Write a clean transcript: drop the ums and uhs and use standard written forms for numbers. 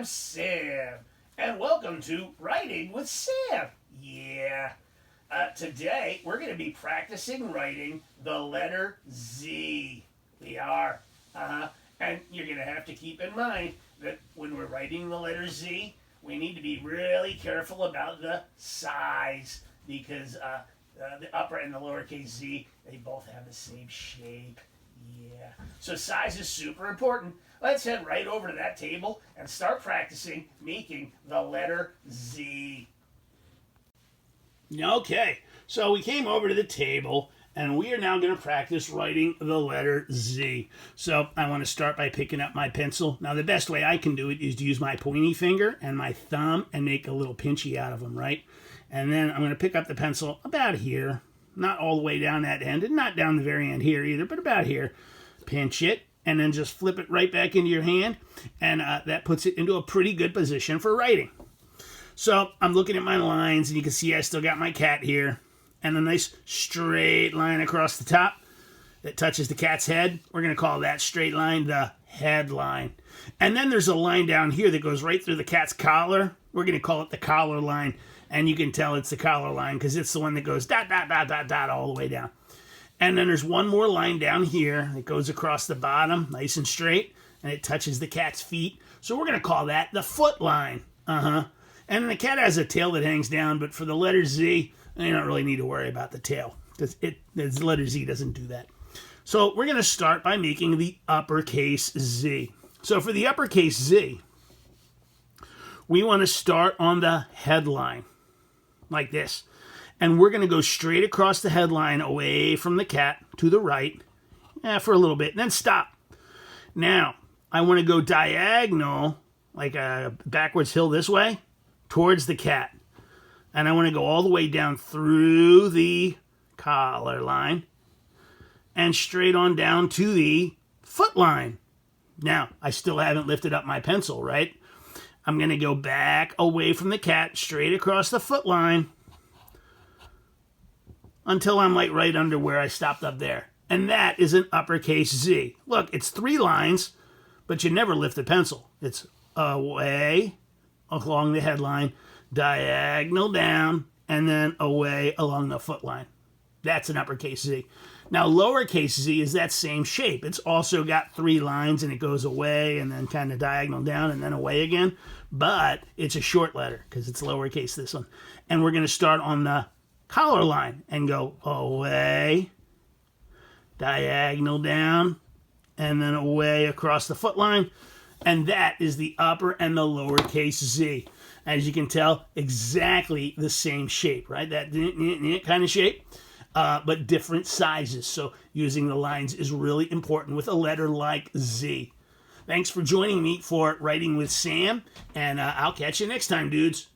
I'm Sam, and welcome to Writing with Sam. Yeah. Today, we're going to be practicing writing the letter Z. We are. And you're going to have to keep in mind that when we're writing the letter Z, we need to be really careful about the size because the upper and the lowercase z, they both have the same shape. Yeah. So size is super important. Let's head right over to that table and start practicing making the letter Z. Okay, so we came over to the table and we are now going to practice writing the letter Z. So I want to start by picking up my pencil. Now the best way I can do it is to use my pointy finger and my thumb and make a little pinchy out of them, right? And then I'm going to pick up the pencil about here, not all the way down that end and not down the very end here either, but about here. Pinch it and then just flip it right back into your hand, and that puts it into a pretty good position for writing. So I'm looking at my lines and you can see I still got my cat here. And a nice straight line across the top that touches the cat's head. We're going to call that straight line the head line. And then there's a line down here that goes right through the cat's collar. We're going to call it the collar line. And you can tell it's the collar line because it's the one that goes dot, dot, dot, dot, dot all the way down. And then there's one more line down here that goes across the bottom, nice and straight, and it touches the cat's feet. So we're going to call that the foot line. And the cat has a tail that hangs down, but for the letter Z, you don't really need to worry about the tail because the letter Z doesn't do that. So we're going to start by making the uppercase Z. So for the uppercase Z, we want to start on the headline like this. And we're going to go straight across the headline away from the cat to the right for a little bit and then stop. Now, I want to go diagonal, like a backwards hill this way, towards the cat. And I want to go all the way down through the collar line and straight on down to the foot line. Now, I still haven't lifted up my pencil, right? I'm going to go back away from the cat, straight across the foot line until I'm like right under where I stopped up there. And that is an uppercase Z. Look, it's 3 lines, but you never lift the pencil. It's away along the headline, diagonal down, and then away along the foot line. That's an uppercase Z. Now, lowercase z is that same shape. It's also got 3 lines, and it goes away and then kind of diagonal down and then away again. But it's a short letter because it's lowercase, this one. And we're going to start on the collar line and go away, diagonal down, and then away across the foot line. And that is the upper and the lowercase z. As you can tell, exactly the same shape, right? That kind of shape, but different sizes. So using the lines is really important with a letter like Z. Thanks for joining me for Writing with Sam, and I'll catch you next time, dudes.